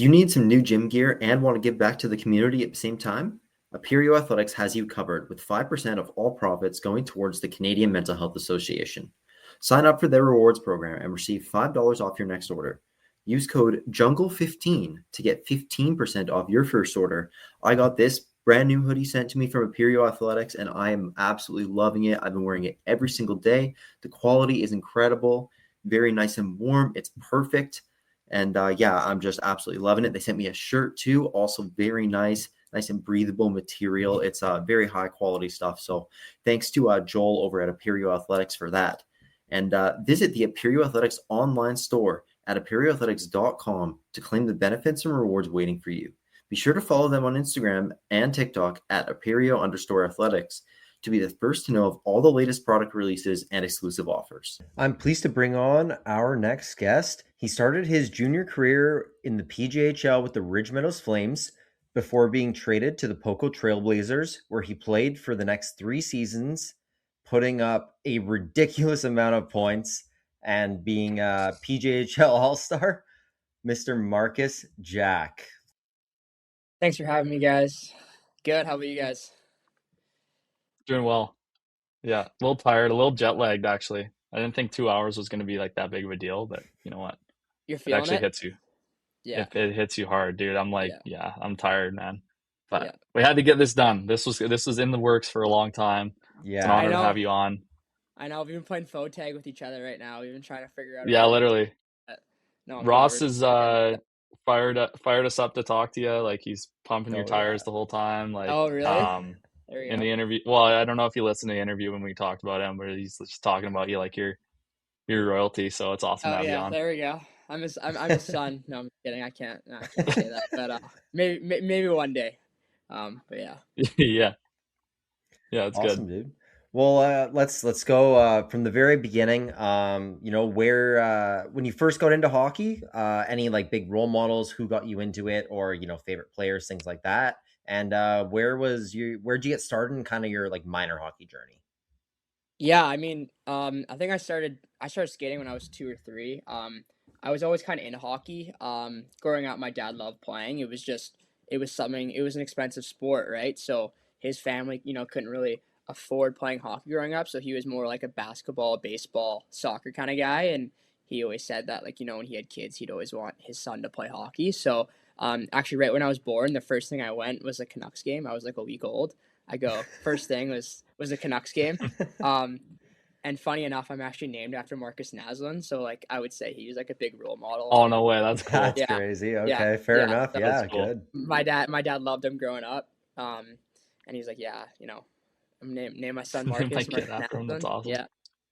Do you need some new gym gear and want to give back to the community at the same time? Aperio Athletics has you covered with 5% of all profits going towards the Canadian Mental Health Association. Sign up for their rewards program and receive $5 off your next order. Use code JUNGLE15 to get 15% off your first order. I got this brand new hoodie sent to me from Aperio Athletics, and I am absolutely loving it. I've been wearing it every single day. The quality is incredible, very nice and warm. It's perfect. And yeah, I'm just absolutely loving it. They sent me a shirt too, also very nice and breathable material. It's very high quality stuff. So thanks to Joel over at Aperio Athletics for that. And visit the Aperio Athletics online store at aperioathletics.com to claim the benefits and rewards waiting for you. Be sure to follow them on Instagram and TikTok at aperio_athletics to be the first to know of all the latest product releases and exclusive offers. I'm pleased to bring on our next guest. He started his junior career in the PJHL with the Ridge Meadows Flames before being traded to the Poco Trailblazers, where he played for the next 3 seasons, putting up a ridiculous amount of points and being a PJHL All-Star, Mr. Markus Jack. Thanks for having me, guys. Good. How about you guys? Doing well. Yeah, a little tired, a little jet lagged actually. I didn't think 2 hours was going to be like that big of a deal, but you know what? You're It feeling actually it? hits you. Yeah. It hits you hard, dude. I'm like, Yeah. I'm tired, man. But Yeah. we had to get this done. This was in the works for a long time. It's an Yeah. honor I to know. have you on. I know. We've been playing phone tag with each other right now. We've been trying to figure out. Yeah, literally. No, I'm glad Ross we're is together. fired us up to talk to you. Like he's pumping your Oh, tires yeah. the whole time. Like Oh, really? There you in go. the interview. Well, I don't know if you listened to the interview when we talked about him, but he's just talking about you like your royalty. So it's awesome to Oh, have you yeah. on. There we go. I'm his son. No, I'm kidding. I can't say that. But maybe one day. But yeah. Yeah. Yeah, it's Awesome, good. dude. Well, let's go from the very beginning. Where when you first got into hockey, any like big role models who got you into it, or favorite players, things like that. And where'd you get started in kind of your like minor hockey journey? Yeah, I mean, I think I started skating when I was 2 or 3. I was always kind of into hockey. Growing up, my dad loved playing. It was something. It was an expensive sport, right? So his family, couldn't really afford playing hockey growing up. So he was more like a basketball, baseball, soccer kind of guy. And he always said that, like, when he had kids, he'd always want his son to play hockey. So, actually, right when I was born, the first thing I went was a Canucks game. I was like a week old. I go first thing was a Canucks game. Um, and funny enough, I'm actually named after Markus Naslund, so like I would say he was like a big role model. Oh, no way. That's cool. That's Yeah, crazy. yeah, Okay, fair enough. So Yeah, cool. good. my dad loved him growing up, and he's like, yeah, I'm name my son Name my Markus kid after him. That's Naslund. awesome.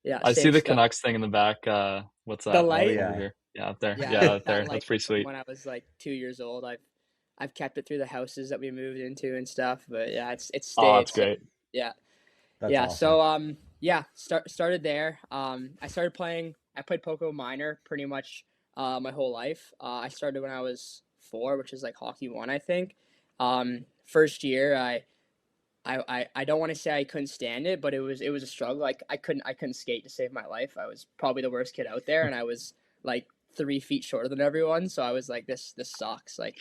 Yeah, I see same the stuff. Canucks thing in the back. What's The that? Oh light, Over yeah. here. Yeah, up there. yeah, Yeah, up that there. light That's pretty from sweet. when I was like 2 years old. I've kept it through the houses that we moved into and stuff, but yeah, it's Oh, stayed. that's So great. yeah. That's Yeah, awesome. so yeah, started there. I played Poco minor pretty much my whole life. I started when I was 4, which is like hockey 1, I think. First year I don't want to say I couldn't stand it, but it was a struggle. Like I couldn't skate to save my life. I was probably the worst kid out there, and I was like 3 feet shorter than everyone, so I was like this sucks. Like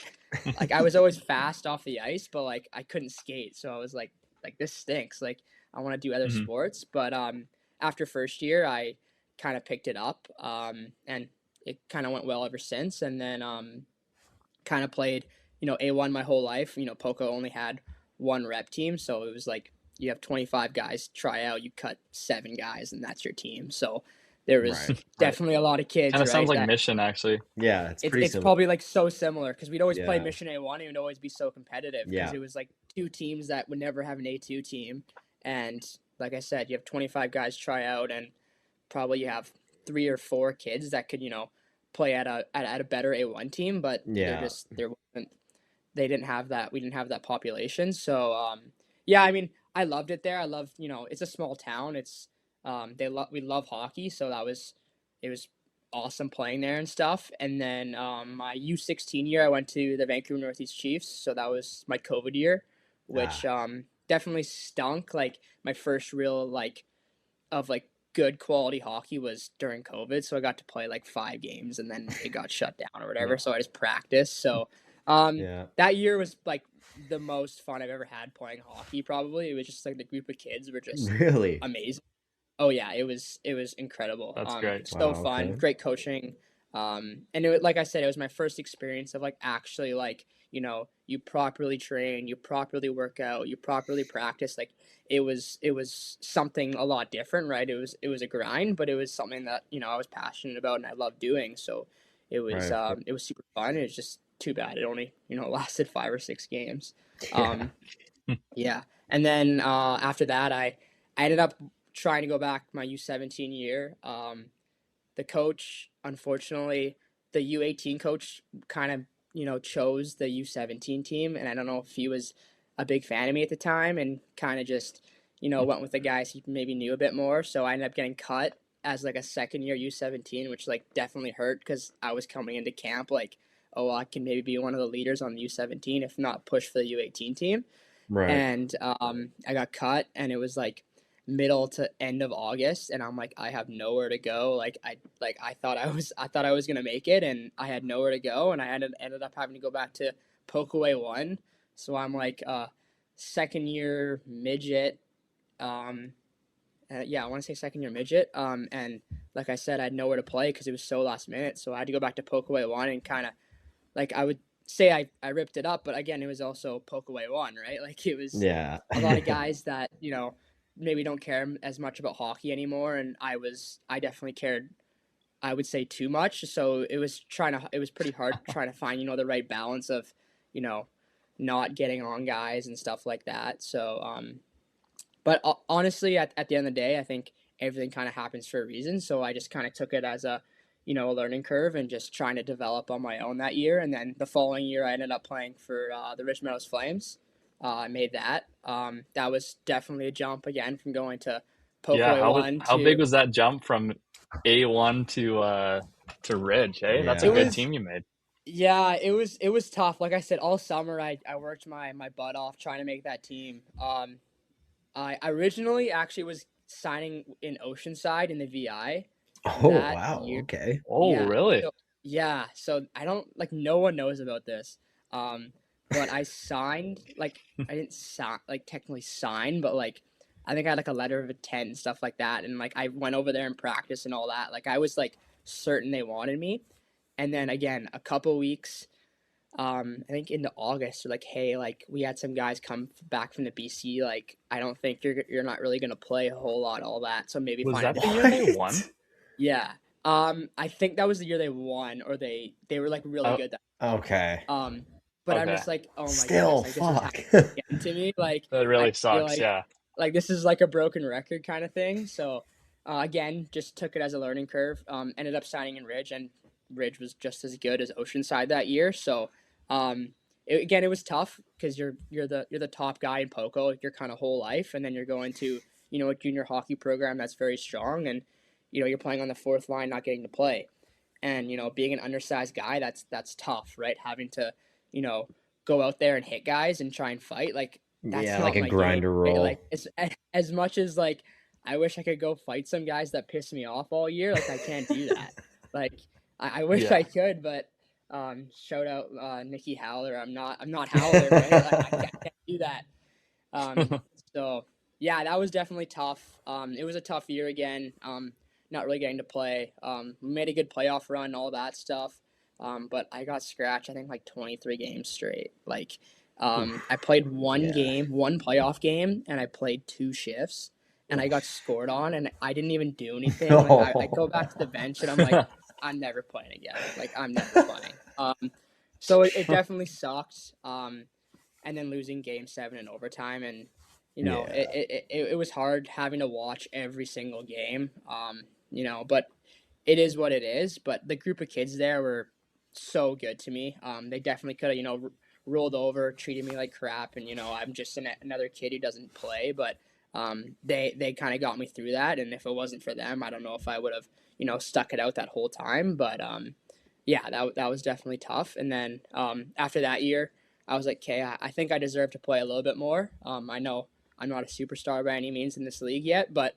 I was always fast off the ice, but like I couldn't skate, so I was like this stinks. Like I want to do other Hmm. sports, but after first year I kind of picked it up, and it kind of went well ever since. And then kind of played A1 my whole life. Poco only had 1 rep team, so it was like you have 25 guys try out, you cut 7 guys, and that's your team. So there was Right. definitely a lot of kids, Kind of sounds right? like That Mission, actually. Yeah, it's pretty it's similar. probably like so similar because we'd always play Yeah. Mission A1 and it would always be so competitive because Yeah. it was like 2 teams that would never have an A2 team. And like I said, you have 25 guys try out, and probably you have 3 or 4 kids that could, play at a better A1 team, but Yeah. there wasn't they didn't have that. We didn't have that population. So yeah, I mean, I loved it there. I love, it's a small town. It's we love hockey, so it was awesome playing there and stuff. And then my U16 year, I went to the Vancouver Northeast Chiefs, so that was my COVID year, which definitely stunk. Like my first real of like good quality hockey was during COVID, so I got to play like 5 games and then it got shut down or whatever. Yeah. So I just practiced. So Yeah. that year was like the most fun I've ever had playing hockey. Probably it was just like the group of kids were just Really? amazing. Oh yeah, it was incredible. That's great. So Wow, fun, okay. great coaching. And it, like I said, it was my first experience of like actually like, you know, you properly train, you properly work out, you properly practice. Like it was something a lot different, right? It was a grind, but it was something that, you know, I was passionate about and I loved doing. So Right. it was super fun. It was just too bad it only, you know, lasted 5 or 6 games. Yeah. Yeah. And then after that I ended up trying to go back my U17 year. The coach, unfortunately, the U18 coach kind of, you know, chose the U17 team. And I don't know if he was a big fan of me at the time and kind of just, you know, went with the guys he maybe knew a bit more. So I ended up getting cut as like a second year U17, which like definitely hurt because I was coming into camp like, oh, I can maybe be one of the leaders on the U17, if not push for the U18 team. Right. And I got cut, and it was like middle to end of August, and I'm like, I have nowhere to go. I thought I was gonna make it, and I had nowhere to go, and I ended up having to go back to Poco A1. So I'm like second year midget. Yeah, I want to say second year midget. And like I said, I had nowhere to play because it was so last minute. So I had to go back to Poco A1 and kind of like I would say I ripped it up, but again, it was also Poco A1, right? Like it was Yeah. a lot of guys that, you know, maybe don't care as much about hockey anymore, and I definitely cared, I would say, too much. So it was pretty hard trying to find, you know, the right balance of, you know, not getting on guys and stuff like that. So but honestly, at the end of the day, I think everything kind of happens for a reason. So I just kind of took it as a, you know, a learning curve and just trying to develop on my own that year. And then the following year, I ended up playing for the Rich Meadows Flames. I made that. That was definitely a jump again from going to Poco Yeah, A1 how big to was that jump from A1 to Ridge, hey? That's a it Yeah. good was. team you made. Yeah, it was tough. Like I said, all summer I worked my butt off trying to make that team. I originally actually was signing in Oceanside in the VI Oh, that wow. year. Okay. Oh, Yeah, really? so so I don't like no one knows about this. But I signed like I didn't sign like technically sign, but like I think I had like a letter of intent and stuff like that, and like I went over there and practiced and all that. Like I was like certain they wanted me, and then again a couple weeks I think into August, they're like, hey, like we had some guys come back from the BC. Like, I don't think you're not really gonna play a whole lot, all that. So maybe Was find a that the different year team. they won? What? Yeah. I think that was the year they won, or they were like really Oh, good. Okay. But I'm okay. just like, oh my Still, goodness, like this is fuck. happening again to me. Like, That I really feel sucks, yeah. like this is like a broken record kind of thing. So, again, just took it as a learning curve. Ended up signing in Ridge, and Ridge was just as good as Oceanside that year. So, again, it was tough because you're the top guy in Poco your kind of whole life, and then you're going to, you know, a junior hockey program that's very strong, and you know you're playing on the fourth line, not getting to play, and you know being an undersized guy, that's tough, right? Having to, you know, go out there and hit guys and try and fight, like that's Yeah, like not a my game, grinder right? roll. Like as much as like I wish I could go fight some guys that piss me off all year, like I can't do that. Like I wish Yeah. I could, but shout out Nikki Howler. I'm not Howler, right? Like, I can't do that. So yeah, that was definitely tough. It was a tough year again. Not really getting to play. We made a good playoff run, all that stuff. But I got scratched, I think like 23 games straight. Like I played one Yeah. one playoff game, and I played 2 shifts, and I got scored on, and I didn't even do anything. Like I go back to the bench, and I'm like, I'm never playing again. Like I'm never playing. So it definitely sucked. And then losing game 7 in overtime, and you know Yeah. it was hard having to watch every single game. You know, but it is what it is. But the group of kids there were so good to me. They definitely could have, you know, rolled over, treated me like crap, and you know I'm just another kid who doesn't play, but they kind of got me through that, and if it wasn't for them, I don't know if I would have, you know, stuck it out that whole time. But yeah, that was definitely tough. And then after that year, I was like, okay, I think I deserve to play a little bit more. I know I'm not a superstar by any means in this league yet, but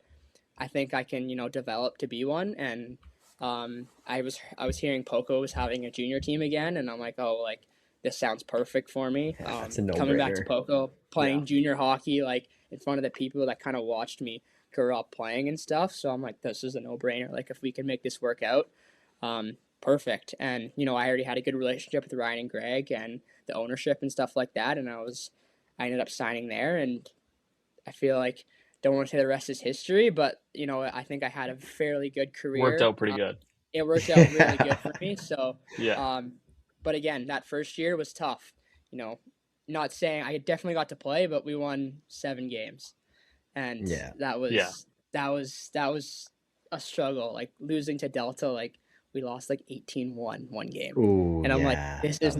I think I can, develop to be one. And I was hearing Poco was having a junior team again, and I'm like, oh, like this sounds perfect for me. Yeah, that's a Coming back to no-brainer. Poco, playing junior hockey like in front of the people that kind of watched me grow up playing and stuff. So I'm like, this is a no-brainer. Like if we can make this work out, perfect. And I already had a good relationship with Ryan and Greg and the ownership and stuff like that, and I ended up signing there, and I feel like don't want to say the rest is history, but I think I had a fairly good career. Worked out pretty good. It worked out really good for me. So Yeah. but again, that first year was tough. Not saying I definitely got to play, but we won 7 games, and that was a struggle. Like losing to Delta, like we lost like 18-1 one game. Ooh, and I'm like, this is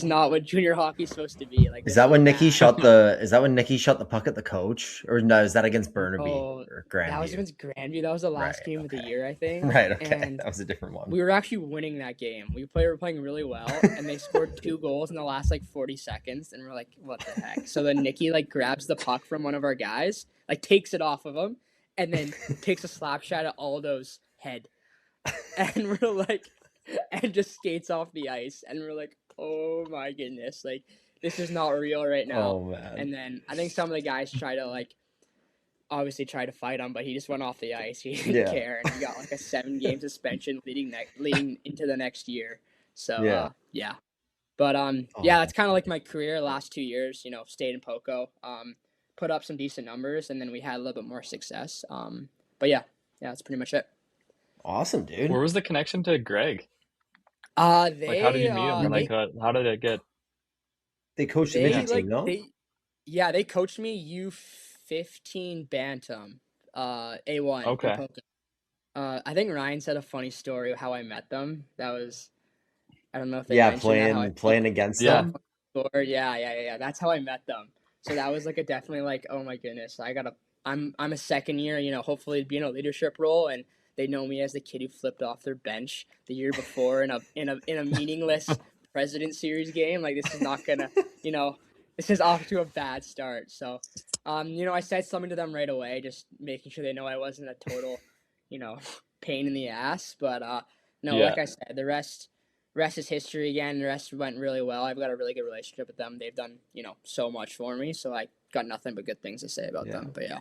not what junior hockey's supposed to be. Like, is that when Nicky shot the puck at the coach, or no? Is that against Burnaby or Grandview? That was against Grandview. That was the last game of the year, I think. Right. Okay. And that was a different one. We were actually winning that game. We were playing really well, and they scored 2 goals in the last like 40 seconds, and we're like, what the heck? So then Nicky like grabs the puck from one of our guys, like takes it off of him, and then takes a slap shot at Aldo's head. And we're like, and just skates off the ice, and we're like, oh my goodness, like this is not real right now. Oh man. And then I think some of the guys try to fight him, but he just went off the ice. He didn't care, and he got like a 7-game suspension leading into the next year. So yeah. But that's kind of like my career. Last 2 years, stayed in Poco, put up some decent numbers, and then we had a little bit more success. But yeah, that's pretty much it. Awesome, dude. Where was the connection to Greg? How did you meet him? How did it get? They coached the Nicky team, no? They coached me U15 Bantam, A1. Okay. I think Ryan said a funny story of how I met them. That was, I don't know if they mentioned playing against them. Yeah. That's how I met them. So that was like definitely like, oh my goodness, I'm a second year, hopefully be in a leadership role, and they know me as the kid who flipped off their bench the year before in a meaningless President Series game. Like this is not gonna, this is off to a bad start. So, I said something to them right away, just making sure they know I wasn't a total, pain in the ass. But like I said, the rest is history again. The rest went really well. I've got a really good relationship with them. They've done, so much for me. So I got nothing but good things to say about them. But yeah.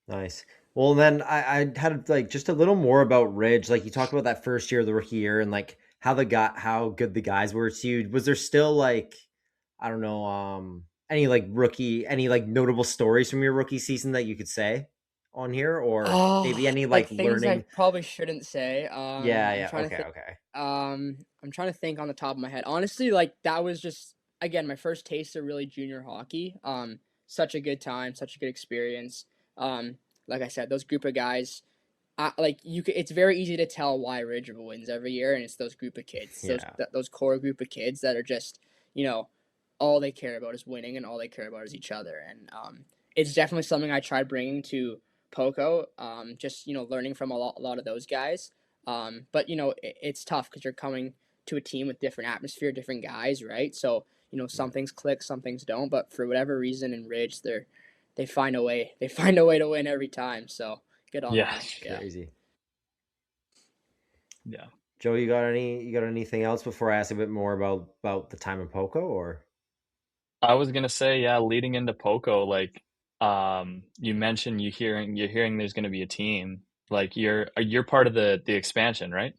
Nice. Well, then I had like just a little more about Ridge. Like you talked about that first year of the rookie year and like how good the guys were to you. Was there still like, I don't know, any like notable stories from your rookie season that you could say on here, or maybe any like things learning? I probably shouldn't say. Okay. I'm trying to think on the top of my head. Honestly, like that was just again my first taste of really junior hockey. Such a good time, such a good experience. Like I said, those group of guys, it's very easy to tell why Ridge wins every year, and it's those group of kids, those core group of kids that are just, all they care about is winning, and all they care about is each other. And it's definitely something I tried bringing to Poco. Just learning from a lot of those guys. But it's tough because you're coming to a team with different atmosphere, different guys, right? So some things click, some things don't. But for whatever reason in Ridge, they find a way. They find a way to win every time. So good on them. Yeah, crazy. Yeah. Joe, you got anything else before I ask a bit more about the time in Poco? Or I was gonna say, leading into Poco, like you mentioned you're hearing there's gonna be a team. Like you're part of the expansion, right?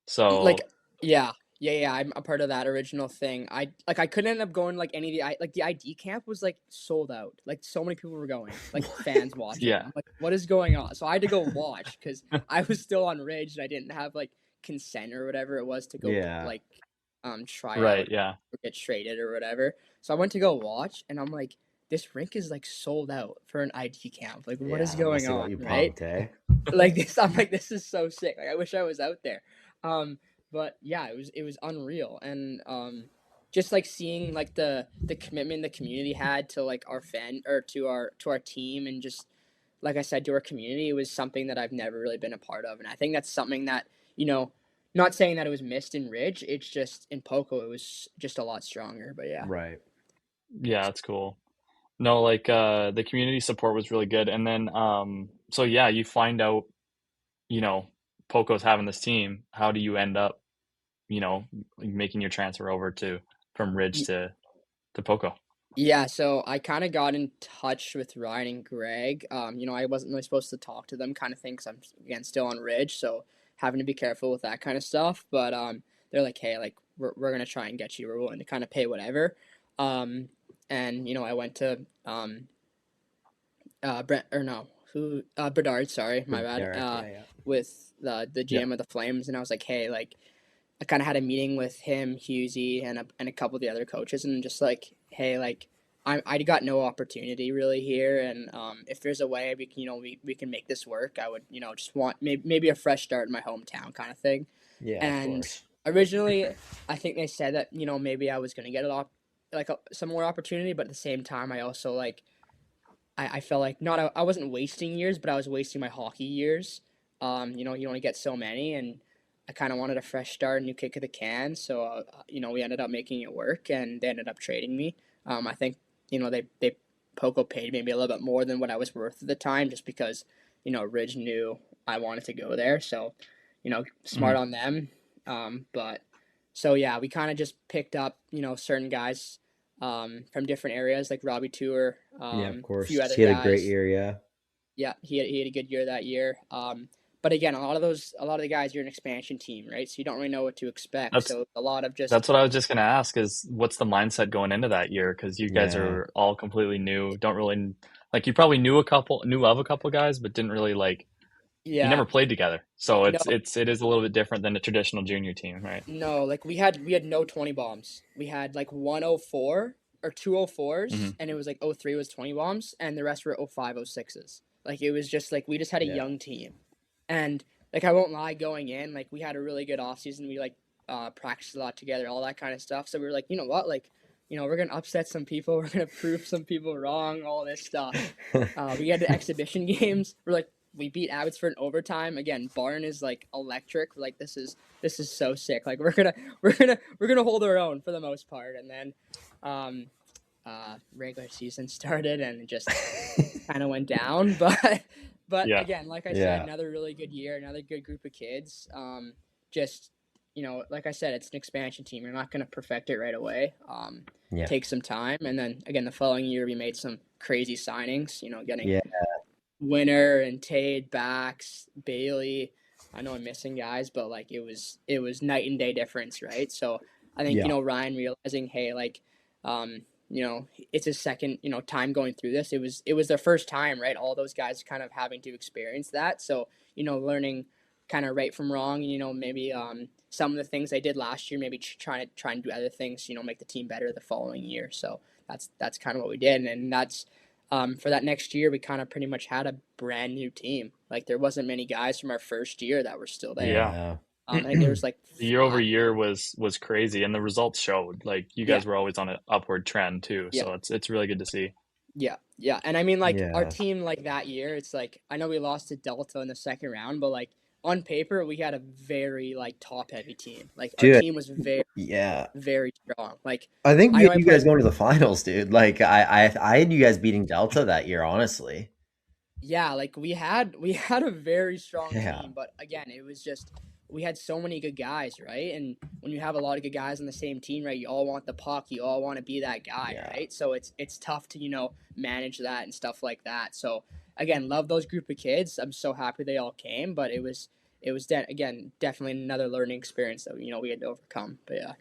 So like yeah, I'm a part of that original thing. I couldn't end up going like any of the ID camp was like sold out. Like so many people were going, like fans watching. Yeah. I'm like, what is going on? So I had to go watch because I was still on Ridge and I didn't have like consent or whatever it was to go try right, out or get traded or whatever. So I went to go watch, and I'm like, this rink is like sold out for an ID camp. Like what is going on, right? Pumped, eh? Like this, I'm like, this is so sick. Like I wish I was out there. But yeah, it was unreal, and just like seeing like the commitment the community had to like our fan or to our team, and just like I said, to our community, it was something that I've never really been a part of, and I think that's something that not saying that it was missed in Ridge, it's just in Poco it was just a lot stronger. But yeah, right. Yeah, that's cool. No, like the community support was really good. And then so yeah, you find out, you know, Poco's having this team. How do you end up, you know, making your transfer over to from Ridge to Poco? Yeah, so I kind of got in touch with Ryan and Greg. I wasn't really supposed to talk to them, kind of thing, because I'm again still on Ridge, so having to be careful with that kind of stuff. But they're like, hey, like we're gonna try and get you. We're willing to kind of pay whatever. Um, and I went to Brent or no, who Bedard, sorry, my With bad. Derek, yeah, yeah. With the Yep. GM of the Flames, and I was like, hey, like I kind of had a meeting with him, Husey, and a couple of the other coaches, and just like, hey, like I got no opportunity really here, and if there's a way we can, we can make this work, I would, just want maybe a fresh start in my hometown kind of thing. Yeah, of And course. originally, I think they said that maybe I was gonna get some more opportunity, but at the same time, I also like I felt like not I wasn't wasting years, but I was wasting my hockey years. You only get so many, and I kind of wanted a fresh start, a new kick of the can. So we ended up making it work, and they ended up trading me. I think they Poco paid maybe a little bit more than what I was worth at the time, just because Ridge knew I wanted to go there. So smart Mhm. on them. But so yeah, we kind of just picked up certain guys from different areas, like Robbie Tour, Yeah, of a few course. other He had a great guys. year, yeah. Yeah, he had a good year that year. But again, a lot of the guys, you're an expansion team, right? So you don't really know what to expect. That's So a lot of just that's what I was just gonna ask is what's the mindset going into that year? Because you guys Yeah. are all completely new, don't really like you probably knew of a couple guys, but didn't really like you yeah, never played together. So no, it is a little bit different than a traditional junior team, right? no, like we had no 20 bombs. We had like 104 or two 04s, Hmm. and it was like 03 was 20 bombs, and the rest were 05, 06s. Like it was just like we just had a Yeah. young team. And like I won't lie, going in, like we had a really good off season. We like practiced a lot together, all that kind of stuff. So we were like, you know what, like, we're gonna upset some people, we're gonna prove some people wrong, all this stuff. We had the exhibition games. We beat Abbotsford in overtime. Again, Barn is like electric. We're like, this is so sick. Like we're gonna hold our own for the most part. And then um regular season started and it just kind of went down. But Yeah. again, like I said, Yeah. another really good year, another good group of kids. Just like I said, it's an expansion team. You're not going to perfect it right away. Yeah. Take some time, and then again, the following year we made some crazy signings. Getting Yeah. Winner and Tade, Bax, Bailey. I know I'm missing guys, but like it was night and day difference, right? So I think Yeah. Ryan realizing, hey, like, um, it's his second time going through this. It was their first time, right? All those guys kind of having to experience that. So learning kind of right from wrong. Maybe some of the things they did last year, maybe try and do other things. Make the team better the following year. So that's kind of what we did, and that's for that next year, we kind of pretty much had a brand new team. Like there wasn't many guys from our first year that were still there. Yeah. Yeah. I think there was like Year over five. year was crazy, and the results showed. Like you Yeah, guys were always on an upward trend too, yeah, so it's really good to see. yeah. And I mean, like our Yeah. team, like that year, it's like I know we lost to Delta in the second round, but like on paper, we had a very like top heavy team. Like our Dude, team was very, yeah. very strong. Like I think I we know had I you guys played. going to the finals, dude. Like I had you guys beating Delta that year, honestly. Yeah, like we had a very strong Yeah. team, but again, it was just we had so many good guys, right? And when you have a lot of good guys on the same team, right, you all want the puck, you all want to be that guy, Yeah. right? So it's tough to, manage that and stuff like that. So again, love those group of kids. I'm so happy they all came, but again, definitely another learning experience that we had to overcome. But yeah.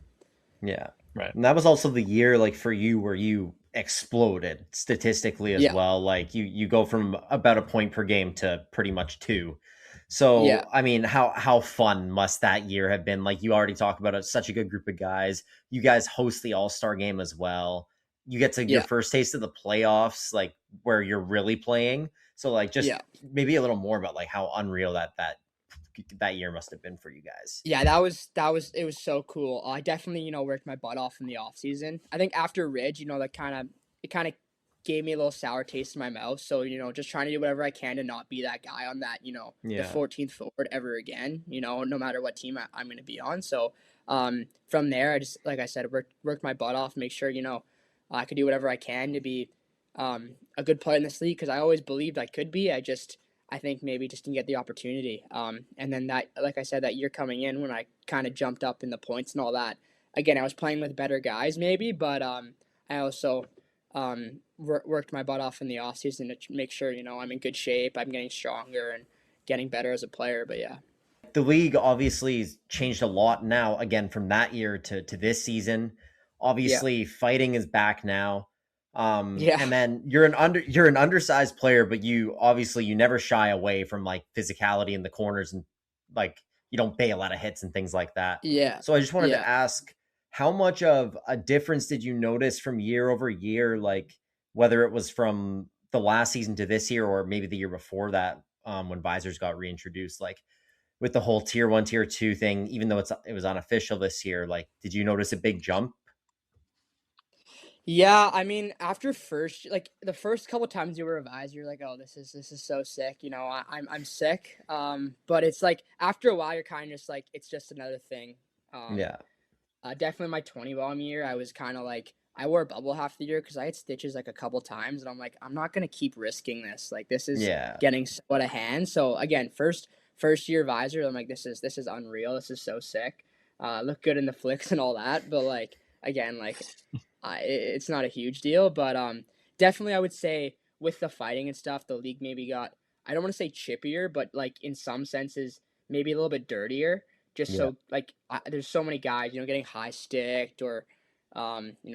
Yeah. Right. And that was also the year like for you where you exploded statistically as Yeah. well. Like you go from about a point per game to pretty much two. Yeah. So I mean, how fun must that year have been? Like you already talked about it, such a good group of guys. You guys host the All-Star game as well. You get to your Yeah. first taste of the playoffs, like where you're really playing. So like just Yeah. maybe a little more about like how unreal that year must have been for you guys. Yeah, that was it was so cool. I definitely, worked my butt off in the off season. I think after Ridge, that kind of gave me a little sour taste in my mouth. So, just trying to do whatever I can to not be that guy on that, the Yeah. 14th forward ever again, no matter what team I'm going to be on. So, from there, I just, like I said, worked my butt off, make sure, I could do whatever I can to be a good player in this league because I always believed I could be. I think maybe just didn't get the opportunity. And then that, like I said, that year coming in when I kind of jumped up in the points and all that. Again, I was playing with better guys maybe, but I also worked my butt off in the offseason to make sure, I'm in good shape, I'm getting stronger and getting better as a player. But yeah. The league obviously has changed a lot now, again, from that year to this season. Obviously, fighting is back now. And then you're an undersized player, but you never shy away from like physicality in the corners and like you don't bail out of hits and things like that. Yeah. So I just wanted to ask, how much of a difference did you notice from year over year, like whether it was from the last season to this year or maybe the year before that, when visors got reintroduced, like with the whole tier 1, tier 2 thing, even though it was unofficial this year, like did you notice a big jump? Yeah, I mean, after the first couple times you were revised, you're like, oh, this is so sick. I'm sick. But it's like after a while, you're kind of just like, it's just another thing. Yeah. Definitely my 20 bomb year, I was kind of like, I wore a bubble half the year because I had stitches like a couple times, and I'm like, I'm not gonna keep risking this. Like this is getting so out of hand. So again, first year visor, I'm like, this is unreal. This is so sick. Look good in the flicks and all that, but like again, like it's not a huge deal. But definitely I would say with the fighting and stuff, the league maybe got, I don't want to say chippier, but like in some senses maybe a little bit dirtier. Just so like there's so many guys, getting high sticked or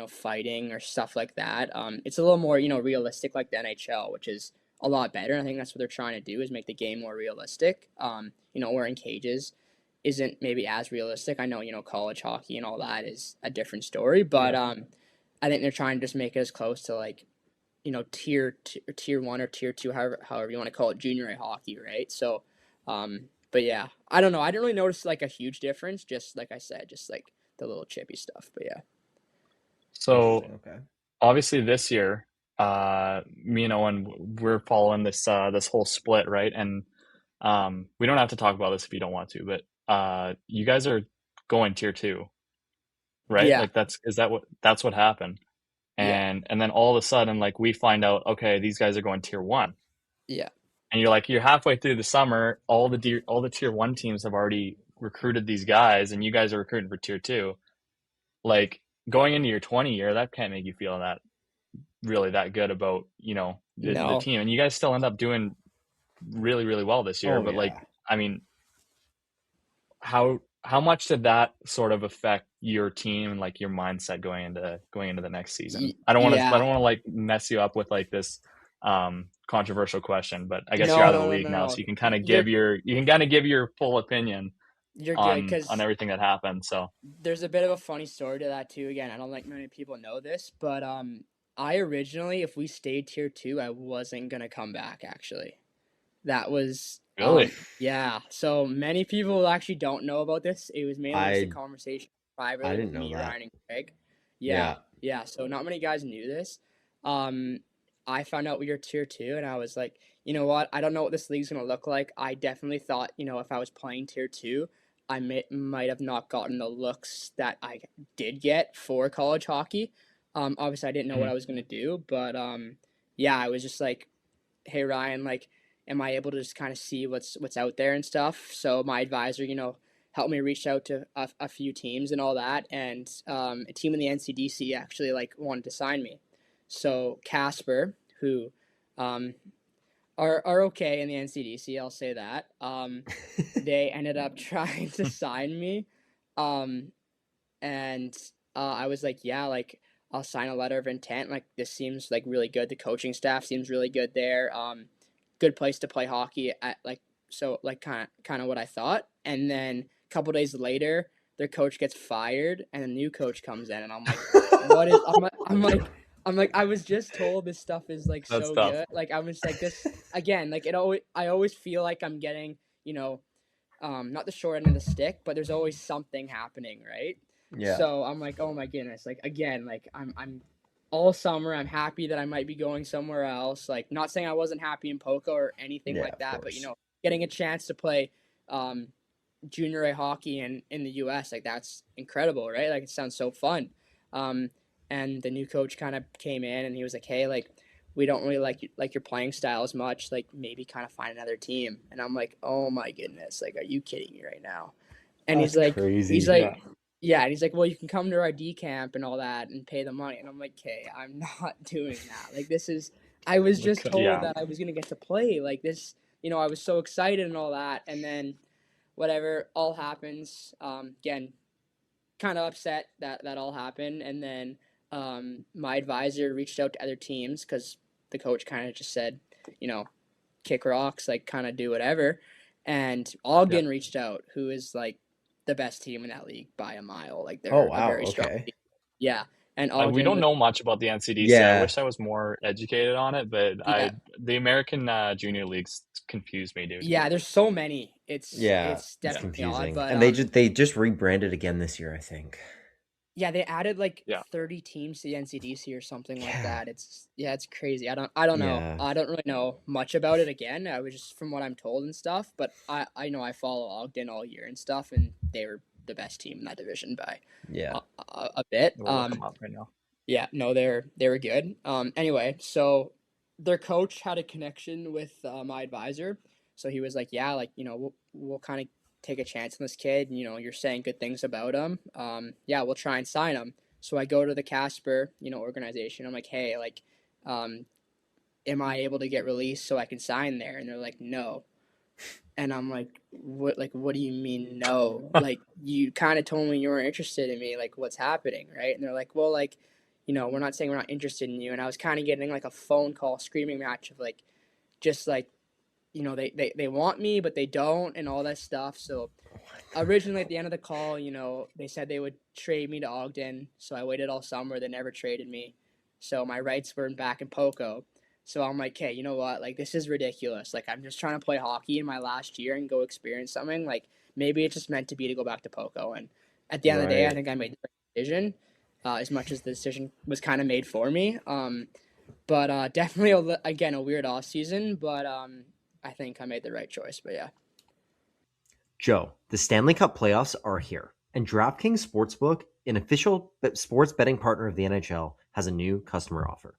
fighting or stuff like that. It's a little more, realistic like the NHL, which is a lot better. And I think that's what they're trying to do is make the game more realistic. Wearing cages isn't maybe as realistic. I know, college hockey and all that is a different story, but I think they're trying to just make it as close to like, tier 1 or tier 2, however you want to call it, junior A hockey, right? So, but yeah, I don't know. I didn't really notice like a huge difference. Just like I said, just like the little chippy stuff. But yeah. So obviously this year, me and Owen, we're following this whole split, right? And we don't have to talk about this if you don't want to, but you guys are going tier 2, right? Yeah. Like that's what happened. And then all of a sudden, like we find out, okay, these guys are going tier 1. Yeah. And you're halfway through the summer, all the tier 1 teams have already recruited these guys, and you guys are recruiting for tier 2. Like going into your 20 year, that can't make you feel that good about the team. And you guys still end up doing really, really well this year. But like, I mean, how much did that sort of affect your team and like your mindset going into the next season? I don't want to like mess you up with like this controversial question, but I guess you're out of the league now, so you can kind of give your full opinion. You're good because on everything that happened. So there's a bit of a funny story to that too. Again, I don't think many people know this, but I originally, if we stayed tier 2, I wasn't gonna come back. Actually, that was really So many people actually don't know about this. It was mainly just a conversation privately with me, Ryan, and Greg. Yeah. So not many guys knew this. I found out we were tier 2, and I was like, you know what? I don't know what this league's gonna look like. I definitely thought, if I was playing tier 2, I might have not gotten the looks that I did get for college hockey. Obviously, I didn't know what I was gonna do, but I was just like, hey Ryan, like, am I able to just kind of see what's out there and stuff? So my advisor, helped me reach out to a few teams and all that, and a team in the NCDC actually like wanted to sign me. So Casper, who are okay in the NCDC, I'll say that. They ended up trying to sign me, and I was like, yeah, like I'll sign a letter of intent. Like this seems like really good. The coaching staff seems really good there. Good place to play hockey at, like, so like kind of what I thought. And then a couple days later, their coach gets fired, and a new coach comes in, and I'm like, what is? I'm like, I was just told this stuff is like That's so tough. good. Like I was like this again. Like I always feel like I'm getting, not the short end of the stick, but there's always something happening, right? Yeah. So I'm like, oh my goodness, like again, like I'm all summer, I'm happy that I might be going somewhere else. Like, not saying I wasn't happy in Poco or anything like that, but getting a chance to play junior A hockey in the U.S., like that's incredible, right? Like it sounds so fun. And the new coach kind of came in and he was like, hey, like we don't really like your playing style as much. Like maybe kind of find another team. And I'm like, oh my goodness, like, are you kidding me right now? And That's crazy. he's like, Yeah. yeah, and he's like, well, you can come to our D camp and all that and pay the money. And I'm like, okay, I'm not doing that. Like, I was just told Yeah. that I was gonna get to play. Like this, I was so excited and all that, and then whatever all happens. Again, kind of upset that all happened, and then my advisor reached out to other teams because the coach kind of just said, kick rocks, like kind of do whatever. And Ogden reached out, who is like the best team in that league by a mile. Like Oh they're a wow, very strong okay. team. Yeah, and We Ogden don't was know much about the NCDC. I Yeah. wish I was more educated on it, but yeah. the American junior leagues confuse me, dude. Yeah, there's so many. It's Yeah, it's it's definitely odd, confusing. but And they just rebranded again this year, I think. yeah, they added like Yeah. 30 teams to the NCDC or something like Yeah. that. It's crazy. I don't know. Yeah. I don't really know much about it again. I was just from what I'm told and stuff, but I know I follow Ogden all year and stuff, and they were the best team in that division by Yeah. a bit. We'll look them up right now. Yeah, no, they were good. Anyway, so their coach had a connection with my advisor, so he was like, yeah, like we'll kind of take a chance on this kid. You're saying good things about him. Yeah, we'll try and sign him. So I go to the Casper, organization. I'm like, hey, like, am I able to get released so I can sign there? And they're like, no. And I'm like, what? Like, what do you mean no? Like, you kind of told me you weren't interested in me. Like, what's happening, right? And they're like, well, like, we're not saying we're not interested in you. And I was kind of getting like a phone call screaming match of like, just like, they want me, but they don't, and all that stuff. So originally at the end of the call, they said they would trade me to Ogden. So I waited all summer. They never traded me. So my rights were back in Poco. So I'm like, hey, you know what? Like, this is ridiculous. Like, I'm just trying to play hockey in my last year and go experience something. Like, maybe it's just meant to be to go back to Poco. And at the end of the day, I think I made the right decision, as much as the decision was kind of made for me. But definitely, again, a weird off season. But I think I made the right choice. But yeah. Joe, the Stanley Cup playoffs are here, and DraftKings Sportsbook, an official sports betting partner of the NHL, has a new customer offer.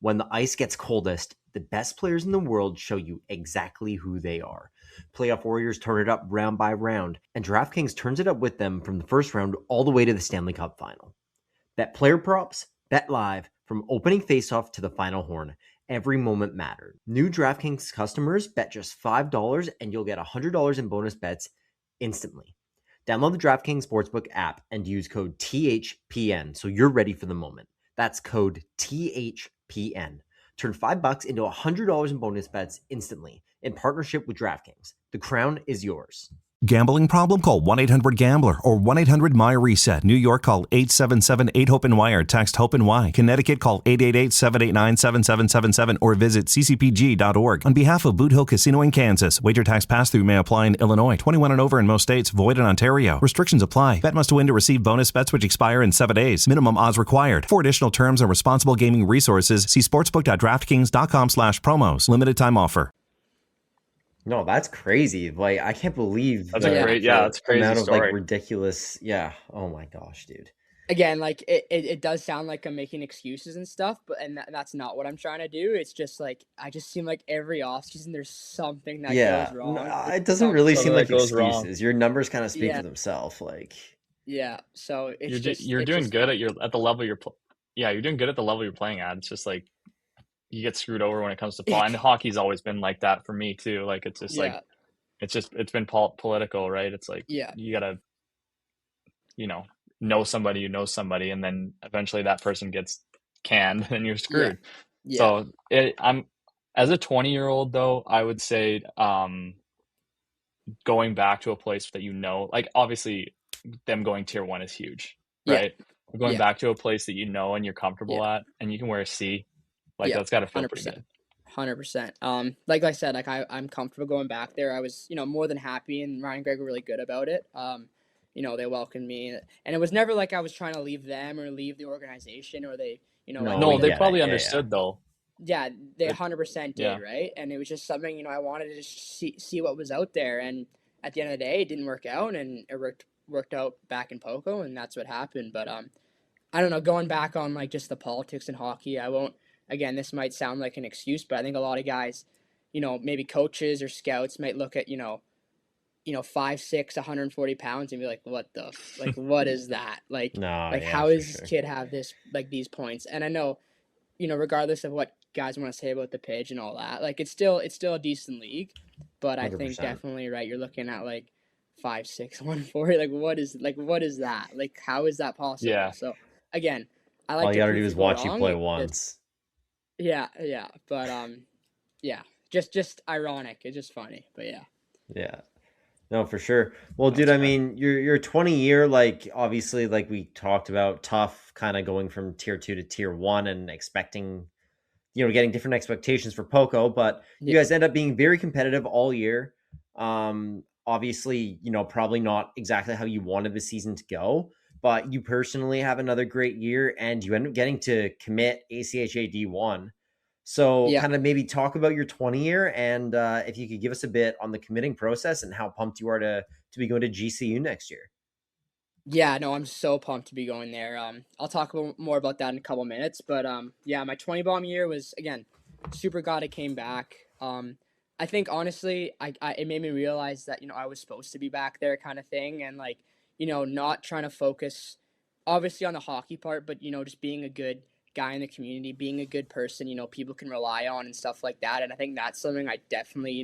When the ice gets coldest, the best players in the world show you exactly who they are. Playoff warriors turn it up round by round, and DraftKings turns it up with them from the first round all the way to the Stanley Cup final. Bet player props, bet live, from opening faceoff to the final horn. Every moment mattered. New DraftKings customers bet just $5 and you'll get $100 in bonus bets instantly. Download the DraftKings Sportsbook app and use code THPN so you're ready for the moment. That's code THPN. Turn $5 into $100 in bonus bets instantly in partnership with DraftKings. The crown is yours. Gambling problem? Call 1-800-GAMBLER or 1-800-MY-RESET. New York, call 877-8-HOPE-NY or text HOPE-NY. Connecticut, call 888-789-7777 or visit ccpg.org. On behalf of Boot Hill Casino in Kansas, wager tax pass-through may apply in Illinois. 21 and over in most states. Void in Ontario. Restrictions apply. Bet must win to receive bonus bets which expire in 7 days. Minimum odds required. For additional terms and responsible gaming resources, see sportsbook.draftkings.com/promos. Limited time offer. No, that's crazy. Like, I can't believe That's a great, yeah, that's a crazy amount of story. like ridiculous. Yeah. Oh my gosh, dude. Again, like it does sound like I'm making excuses and stuff, but that's not what I'm trying to do. It's just like I just seem like every offseason there's something that goes wrong. No, it doesn't really seem like goes wrong. excuses. Your numbers kind of speak for themselves. Like, yeah, so it's you're doing good at the level you're you're doing good at the level you're playing at. It's just like you get screwed over when it comes to ball. And hockey's always been like that for me too. Like it's just like it's been political, right? It's like you gotta know somebody who knows somebody, and then eventually that person gets canned and you're screwed. So I'm as a 20-year-old though, I would say going back to a place that like obviously them going tier 1 is huge, right? Going back to a place that and you're comfortable at, and you can wear a C, like that's got to feel 100%. pretty good. 100%. Like I said, like I'm comfortable going back there. I was, more than happy, and Ryan and Greg were really good about it. They welcomed me, and it was never like I was trying to leave them or leave the organization, or they, No, they probably understood though. Yeah, they 100% did, right? And it was just something, I wanted to just see what was out there, and at the end of the day, it didn't work out, and it worked out back in Poco, and that's what happened. But I don't know, going back on like just the politics in hockey, I won't again, this might sound like an excuse, but I think a lot of guys, maybe coaches or scouts might look at, 5'6", 140 pounds and be like, what is that? No, Like yeah, how for does this sure. kid have this, like these points? And I know, regardless of what guys want to say about the pitch and all that, like it's still a decent league, but I think 100%. definitely right. You're looking at like 5'6", 140. Like what is that? Like how is that possible? Yeah. So again, I All like you to gotta prove do is people watch you wrong. play Like once. yeah, but yeah, just ironic. It's just funny, but yeah. Yeah. No, for sure. Well, dude, That's I fair. mean, your 20-year, like obviously, like we talked about, tough kind of going from tier 2 to tier 1 and expecting, getting different expectations for Poco, but you Yeah. guys end up being very competitive all year. Obviously, probably not exactly how you wanted the season to go, but you personally have another great year and you end up getting to commit ACHA D1. So Yeah. kind of maybe talk about your 20-year and if you could give us a bit on the committing process and how pumped you are to be going to GCU next year. Yeah, no, I'm so pumped to be going there. I'll talk more about that in a couple minutes, but yeah, my 20 bomb year was again super glad it came back. I think honestly, it made me realize that I was supposed to be back there, kind of thing, and like not trying to focus obviously on the hockey part, but just being a good guy in the community, being a good person, people can rely on and stuff like that. And I think that's something I definitely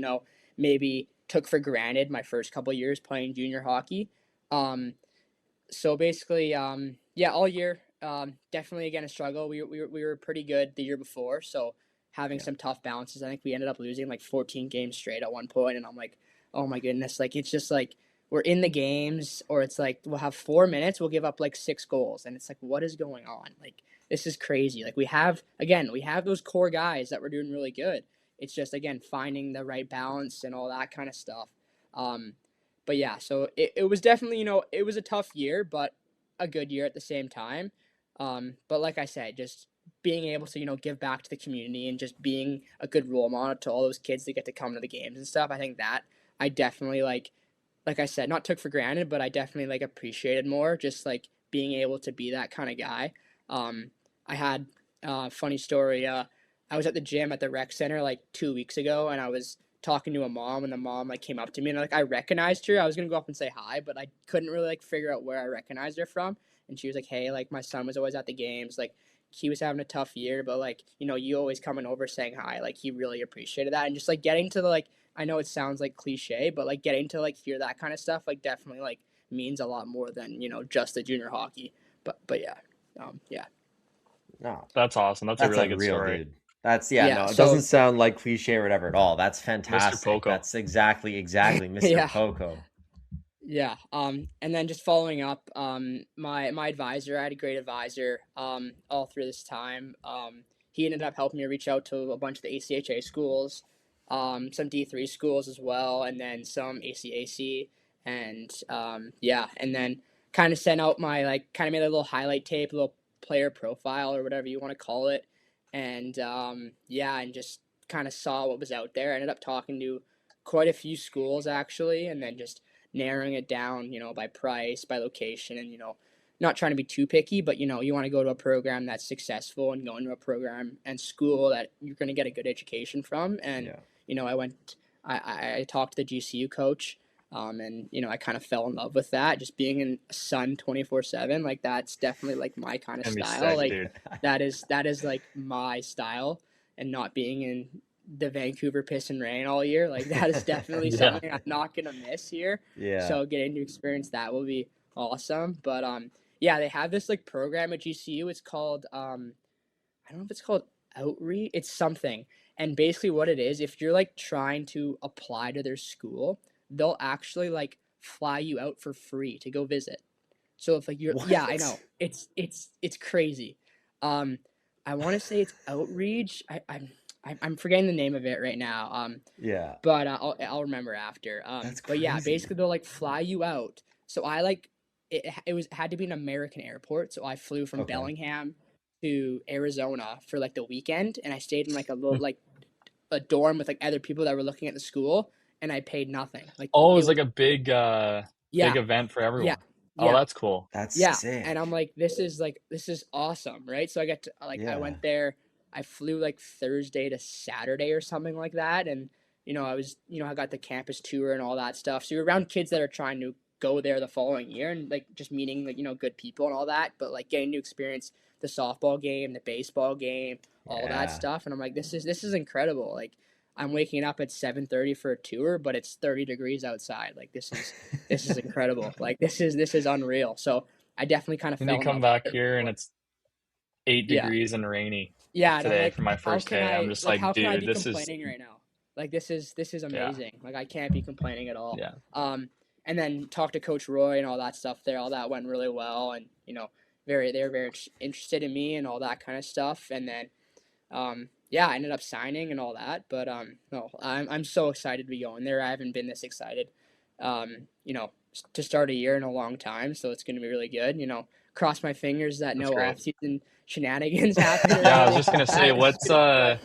maybe took for granted my first couple years playing junior hockey. So basically, yeah, all year, definitely again a struggle. We were pretty good the year before, so having some tough bounces. I think we ended up losing like 14 games straight at one point, and I'm like, oh my goodness, like it's just like we're in the games, or it's like we'll have 4 minutes, we'll give up like 6 goals, and it's like what is going on? Like this is crazy. Like we have those core guys that were doing really good. It's just again finding the right balance and all that kind of stuff. But yeah, so it was definitely, it was a tough year, but a good year at the same time. But like I said, just being able to, give back to the community and just being a good role model to all those kids that get to come to the games and stuff. I think that I definitely like I said, not took for granted, but I definitely like appreciated more just like being able to be that kind of guy. I had a funny story. I was at the gym at the rec center like 2 weeks ago, and I was talking to a mom, and the mom like came up to me, and like I recognized her. I was gonna go up and say hi, but I couldn't really like figure out where I recognized her from. And she was like, "Hey, like my son was always at the games. Like he was having a tough year, but like you always coming over saying hi. Like he really appreciated that." And just like getting to the like, I know it sounds like cliche, but like getting to like hear that kind of stuff like definitely like means a lot more than just the junior hockey. But yeah, yeah. No, That's awesome. That's a really good unreal, story. dude. That's Yeah, no, it so doesn't sound like cliche or whatever at all. That's Mr. fantastic. Poco. That's exactly Mr. Yeah. Poco. Yeah. And then just following up, my advisor, I had a great advisor, all through this time. He ended up helping me reach out to a bunch of the ACHA schools, some D3 schools as well, and then some ACAC, and yeah, and then kind of sent out my like kind of made a little highlight tape, a little player profile or whatever you want to call it, and yeah, and just kind of saw what was out there. I ended up talking to quite a few schools actually, and then just narrowing it down, by price, by location, and not trying to be too picky, but you want to go to a program that's successful and go into a program and school that you're going to get a good education from. And I talked to the GCU coach, and I kind of fell in love with that. Just being in sun 24/7, like that's definitely like my kind of style. Sick, like dude. that is like my style, and not being in the Vancouver piss and rain all year. Like that is definitely something I'm not gonna miss here. Yeah. So getting to experience that will be awesome. But yeah, they have this like program at GCU. It's called I don't know if it's called Outreach. It's something. And basically what it is, if you're like trying to apply to their school, they'll actually like fly you out for free to go visit. So if like you're yeah, I know. It's crazy. I want to say it's Outreach. I'm forgetting the name of it right now. Yeah. But I'll remember after. That's But yeah, crazy. basically they'll like fly you out. So I like it had to be an American airport, so I flew from Okay. Bellingham to Arizona for like the weekend, and I stayed in like a little like a dorm with like other people that were looking at the school, and I paid nothing. Like Oh, it it was was like a big yeah, event for everyone. yeah, Oh, that's cool. That's yeah. sick. And I'm like, this is awesome, right? So I got to like I Yeah. went there. I flew like Thursday to Saturday or something like that, and I got the campus tour and all that stuff. So you're around kids that are trying to go there the following year, and like just meeting like good people and all that, but like getting to experience the softball game, the baseball game, all that stuff. And I'm like, this is incredible. Like, I'm waking up at 7:30 for a tour, but it's 30 degrees outside. Like, this is incredible. Like, this is unreal. So I definitely kind of And fell you in come love back with it. here and it's 8 Yeah. degrees and rainy Yeah, and I'm today like, for my how first can day. I'm I just like like, how can I dude, be this is complaining right now? Like, this is amazing. Like, I can't be complaining at all. yeah. And then talk to Coach Roy and all that stuff there. All that went really well, and they were very interested in me and all that kind of stuff. And then I ended up signing and all that. But no, I'm so excited to be going there. I haven't been this excited, to start a year in a long time. So it's going to be really good. Cross my fingers that That's no great. off-season shenanigans happen. Or Yeah, I was anything just gonna like say, that. what's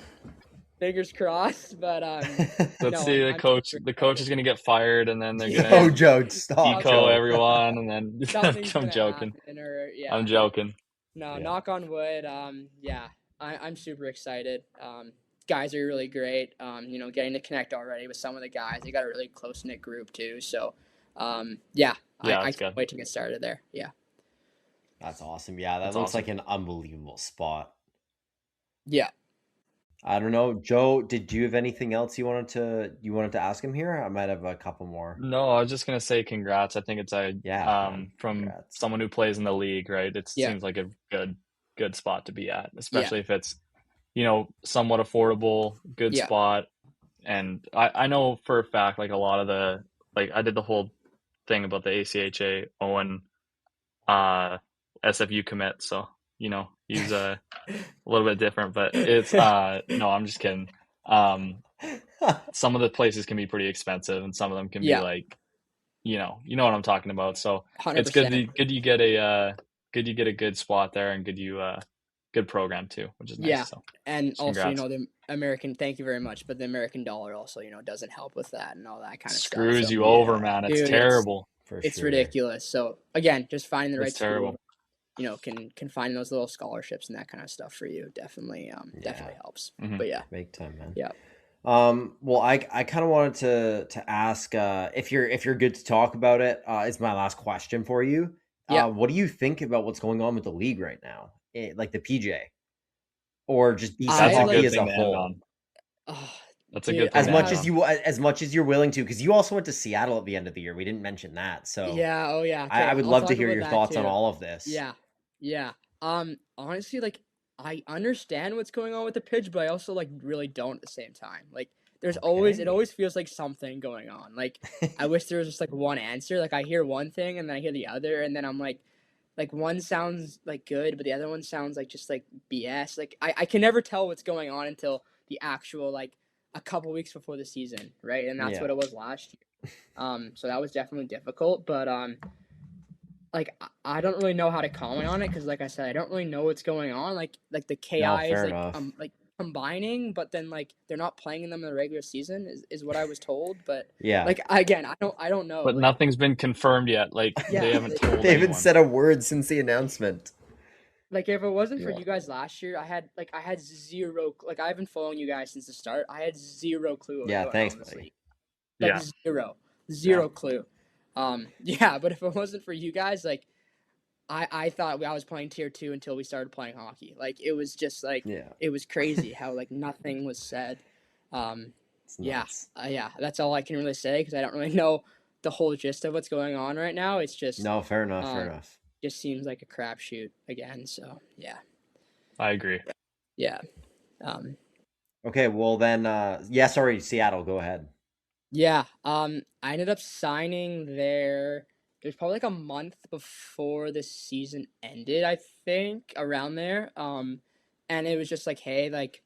Fingers crossed. But let's no, see I'm the super coach excited. is gonna get fired and then they're Yo, gonna Joe, stop, eco Joe. everyone and then Something's I'm gonna joking. happen, or I'm joking. No, Yeah. knock on wood. I'm super excited. Guys are really great. Getting to connect already with some of the guys. They got a really close knit group too. So, I That's can't good. wait to get started there. Yeah. That's awesome. Yeah, that That's looks awesome. like an unbelievable spot. Yeah. I don't know, Joe. Did you have anything else you wanted to ask him here? I might have a couple more. No, I was just gonna say congrats. I think it's Man, from congrats. someone who plays in the league, right? It Yeah. seems like a good spot to be at, Yeah. especially if it's somewhat affordable, good Yeah. spot. And I know for a fact, like a lot of I did the whole thing about the ACHA Owen SFU commit, so he's a little bit different, but it's no, I'm just kidding. Some of the places can be pretty expensive and some of them can be Yeah. like you know what I'm talking about. So it's 100%. good you get a good spot there and good program too, which is nice. Yeah. So And also, congrats. the American, thank you very much, but the American dollar also, doesn't help with that and all that kind of stuff. Screws So, you over, Yeah. man. It's dude, terrible. For it's sure. ridiculous. So again, just finding the right It's terrible. school, can find those little scholarships and that kind of stuff for you definitely helps. Mhm. But yeah. Big time, man. Yeah. Well, I kind of wanted to ask if you're good to talk about it. It's my last question for you. Yeah. What do you think about what's going on with the league right now, like the PJ, or just BC That's a hockey good as a thing to end whole? on. Oh, That's a dude, good thing As to much end as on. as much as you're willing to, because you also went to Seattle at the end of the year. We didn't mention that, so yeah. Oh yeah. I Okay, would I'll love to talk hear about your that thoughts on too. all of this. Yeah. Yeah. Honestly, like, I understand what's going on with the pitch, but I also like really don't at the same time. Like, it Okay. always feels like something going on. Like, I wish there was just like one answer. Like, I hear one thing and then I hear the other, and then I'm like one sounds like good, but the other one sounds like just like BS. Like, I can never tell what's going on until the actual like a couple weeks before the season, right? And that's Yeah. what it was last year. So that was definitely difficult, but like, I don't really know how to comment on it because, like I said, I don't really know what's going on. Like the KI No, is fair like enough. like combining, but then like they're not playing them in the regular season is what I was told. But Yeah. like, again, I don't know. But Like, nothing's been confirmed yet. Like yeah, they haven't told They haven't anyone. said a word since the announcement. like if it wasn't for Yeah. you guys last year, I had zero. Like, I've been following you guys since the start. I had zero clue. What was Yeah, going thanks, on in this buddy. league. Like, Yeah. zero clue. Yeah, but if it wasn't for you guys, like, I thought I was playing tier 2 until we started playing hockey. Like, it was just like, Yeah. it was crazy how like nothing was said. It's nuts. Yeah, that's all I can really say because I don't really know the whole gist of what's going on right now. It's just No, fair enough. Fair enough. just seems like a crapshoot again. So yeah, I agree. yeah, Okay, well then, yeah. Sorry, Seattle. Go ahead. yeah. I ended up signing there. It was probably like a month before the season ended, I think, around there. And it was just like, hey, like,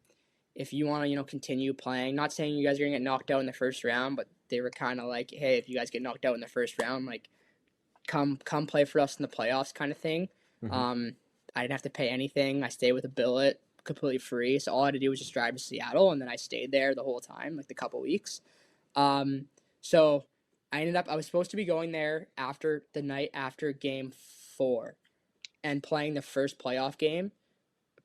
if you want to, continue playing, not saying you guys are gonna get knocked out in the first round, but they were kind of like, hey, if you guys get knocked out in the first round, like, come play for us in the playoffs, kind of thing. Mhm. I didn't have to pay anything. I stayed with a billet completely free, so all I had to do was just drive to Seattle, and then I stayed there the whole time, like the couple weeks. So I was supposed to be going there after the night after game 4 and playing the first playoff game,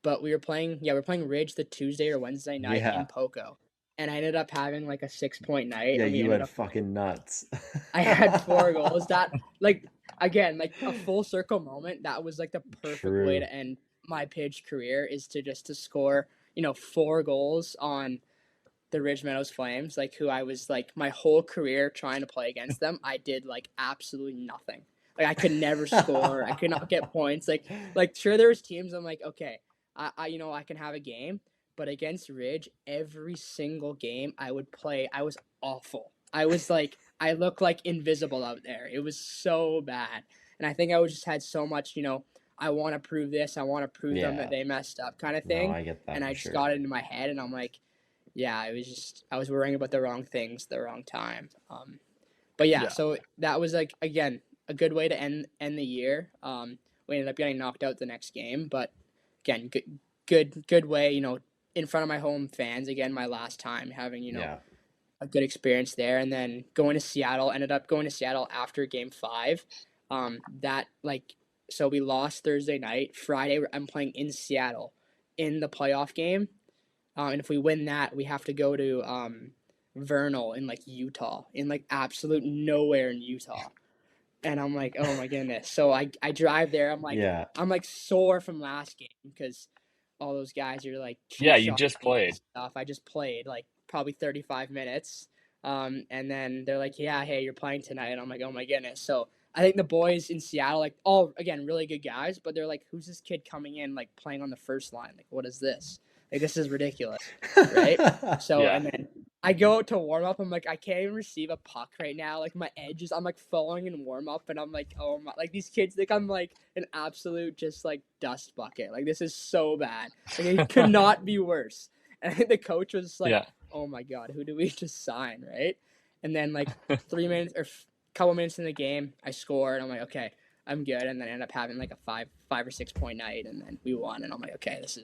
but we're playing Ridge the Tuesday or Wednesday night in Poco, and I ended up having like a 6-point night. Yeah, and we you ended had up fucking nuts. I had 4 goals. That like again like a full circle moment. That was like the perfect way True. to end my Pidge career, is to score 4 goals on the Ridge Meadows Flames, like who I was like my whole career trying to play against them. I did like absolutely nothing. Like I could never score. I could not get points. Like sure there was teams I'm like, okay, I I can have a game, but against Ridge, every single game I would play, I was awful. I was like I looked like invisible out there. It was so bad. And I think I just had so much, I want to prove this, I want to prove them that they messed up kind of thing. No, I get that. And I just got it into my head, and I'm like, yeah, I was worrying about the wrong things the wrong time. But yeah, so that was like, again, a good way to end the year. We ended up getting knocked out the next game, but again, good way, in front of my home fans. Again, my last time having, a good experience there, and then ended up going to Seattle after game 5. So we lost Thursday night. Friday, I'm playing in Seattle in the playoff game. And if we win that, we have to go to Vernal in like Utah, in like absolute nowhere in Utah. And I'm like, oh my goodness. So I drive there. I'm like sore from last game because all those guys are like, yeah, you just played stuff. I just played like probably 35 minutes. And then they're like, yeah, hey, you're playing tonight. And I'm like, oh my goodness. So I think the boys in Seattle, like, all again, really good guys, but they're like, who's this kid coming in, like playing on the first line? Like, what is this? Like, this is ridiculous, right? So, and then I go to warm up. I'm like, I can't even receive a puck right now. Like, my edges, I'm like falling in warm up, and I'm like, oh my, like these kids think I'm like an absolute just like dust bucket. Like, this is so bad. Like, it could not be worse. And I think the coach was like, oh my God, who do we just sign, right? And then like 3 minutes or couple minutes in the game, I scored. I'm like, okay, I'm good. And then I end up having like a 5 or 6 point night, and then we won. And I'm like, okay, this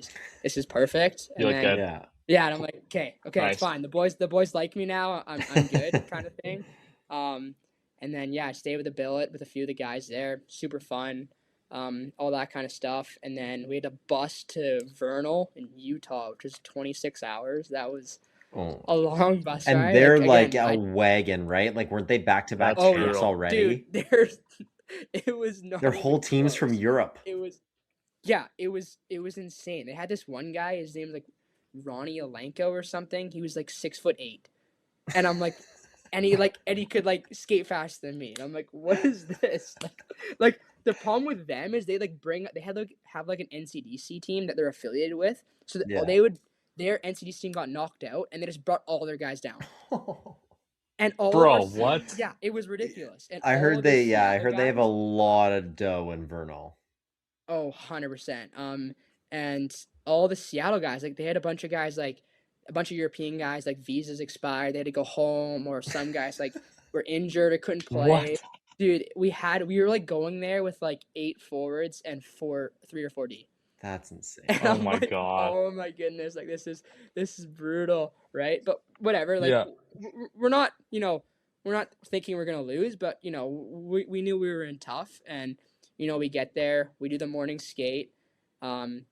is perfect. And you then, good? Yeah, and I'm like, okay, Nice. it's fine. The boys like me now. I'm good, kind of thing. And then I stayed with the billet with a few of the guys there. Super fun, all that kind of stuff. And then we had a bus to Vernal in Utah, which is 26 hours. That was a long bus ride. And they're like a wagon, right? Like, weren't they back-to-back trips already? Dude, it was not. Their whole team's from Europe. It was insane. They had this one guy. His name was like Ronnie Alenko or something. He was like 6'8", and I'm like, and he could like skate faster than me. And I'm like, what is this? Like the problem with them is they have like an NCDC team that they're affiliated with. So their NCDC team got knocked out, and they just brought all their guys down. And all what? Yeah, it was ridiculous. And I heard they have a lot of dough in Vernal. Oh, 100%. And all the Seattle guys, like they had a bunch of guys, like a bunch of European guys, like visas expired, they had to go home, or some guys like were injured or couldn't play. What? Dude, we were like going there with like 8 forwards and 3 or 4D. That's insane. And oh my God. Oh my goodness. Like this is brutal, right? But whatever, like we're not thinking we're going to lose, but we knew we were in tough, and we get there, we do the morning skate, and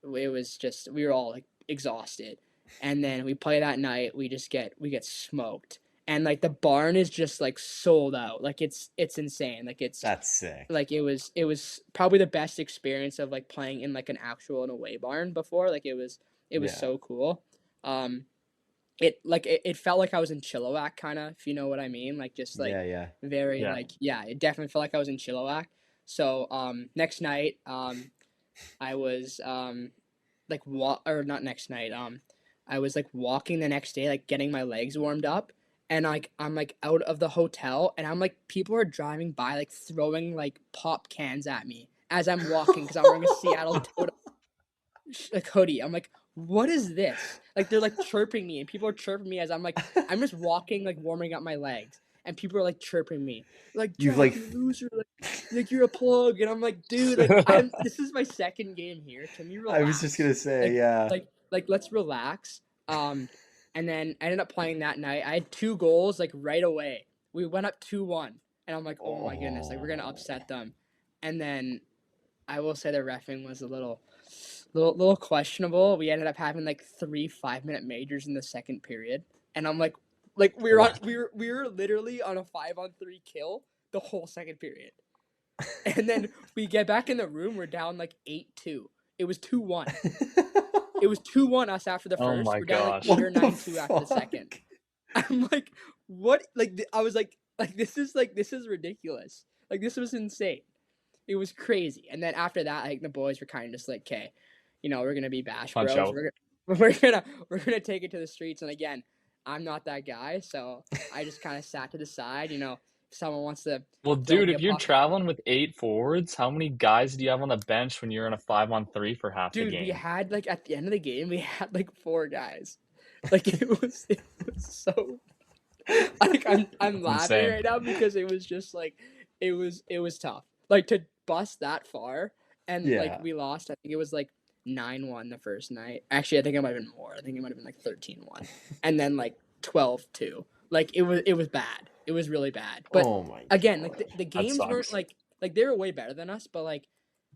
it was just, we were all like exhausted, and then we play that night, we get smoked, and like the barn is just like sold out, like it's insane, like that's sick. Like it was probably the best experience of like playing in like an actual away barn before. Like it was so cool. It felt like I was in Chilliwack, kind of, if you know what I mean, like just like very like it definitely felt like I was in Chilliwack. So next night I was not next night, I was like walking the next day, like getting my legs warmed up, and like I'm like out of the hotel, and I'm like, people are driving by like throwing like pop cans at me as I'm walking because I'm wearing a Seattle Totem like hoodie. I'm like, what is this? Like they're like chirping me, and people are chirping me as I'm just walking, like warming up my legs, and people are like chirping me, like, you've like, you loser, like you're a plug, and I'm like, dude, like this is my second game here. Can we relax? I was just gonna say, like let's relax. And then I ended up playing that night. I had 2 goals like right away. We went up 2-1, and I'm like, oh my goodness, like we're gonna upset them. And then I will say the reffing was a little little questionable. We ended up having like 3 5-minute majors in the second period, and I'm like we were literally on a 5-on-3 kill the whole second period, and then we get back in the room, we're down like 8-2. It was 2-1. It was 2-1 us after the Oh first. my We're down like gosh. 8 or 9-2 after the second. I'm like, what? Like I was like this is ridiculous. Like this was insane. It was crazy. And then after that, like the boys were kind of just like, okay, we're gonna be bash Punch bros. out. We're gonna take it to the streets. And again, I'm not that guy, so I just kind of sat to the side. If someone wants to. Well, throw dude, me if a you're puck- traveling with 8 forwards, how many guys do you have on the bench when you're in a 5-on-3 for half the Dude, game? we had like at the end of the game, we had like 4 guys. Like it was so. Like I'm laughing insane. right now because it was just like it was tough. Like to bust that far and like we lost. I think it was like 9-1 the first night. Actually, I think it might have been more. I think it might have been like 13-1, and then like 12-2. Like it was bad. It was really bad. But Oh my again, gosh. like the games weren't sucks. like they were way better than us, but like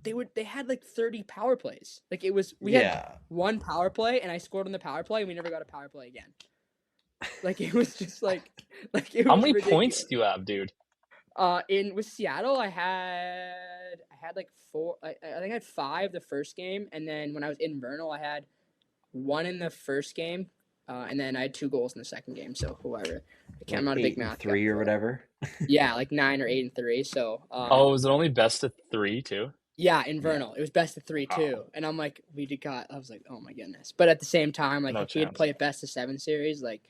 they had like 30 power plays. Like it was we had one power play and I scored on the power play and we never got a power play again. Like it was just like it was How many ridiculous. points do you have, dude? With Seattle, I had like 4. I think I had 5 the first game, and then when I was in Vernal, I had 1 in the first game, and then I had 2 goals in the second game. So whoever, I'm not a big math 3 guy, or whatever. Yeah, like 9 or 8 and 3. So Was it only best of 3 too? Yeah, in Vernal, it was best of 3 too, and I'm like I was like, oh my goodness. But at the same time, like if we had played a best of 7 series, like.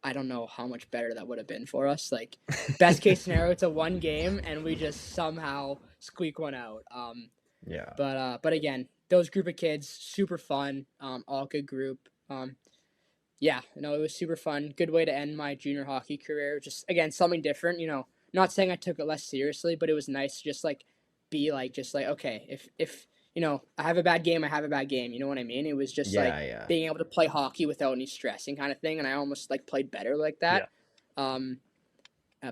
I don't know how much better that would have been for us. Like, best case scenario, it's a 1 game, and we just somehow squeak one out. But again, those group of kids, super fun. All good group. It was super fun. Good way to end my junior hockey career. Just again, something different. Not saying I took it less seriously, but it was nice to just like be like okay, if I have a bad game, I have a bad game. You know what I mean? It was just being able to play hockey without any stressing kind of thing. And I almost like played better like that. Yeah.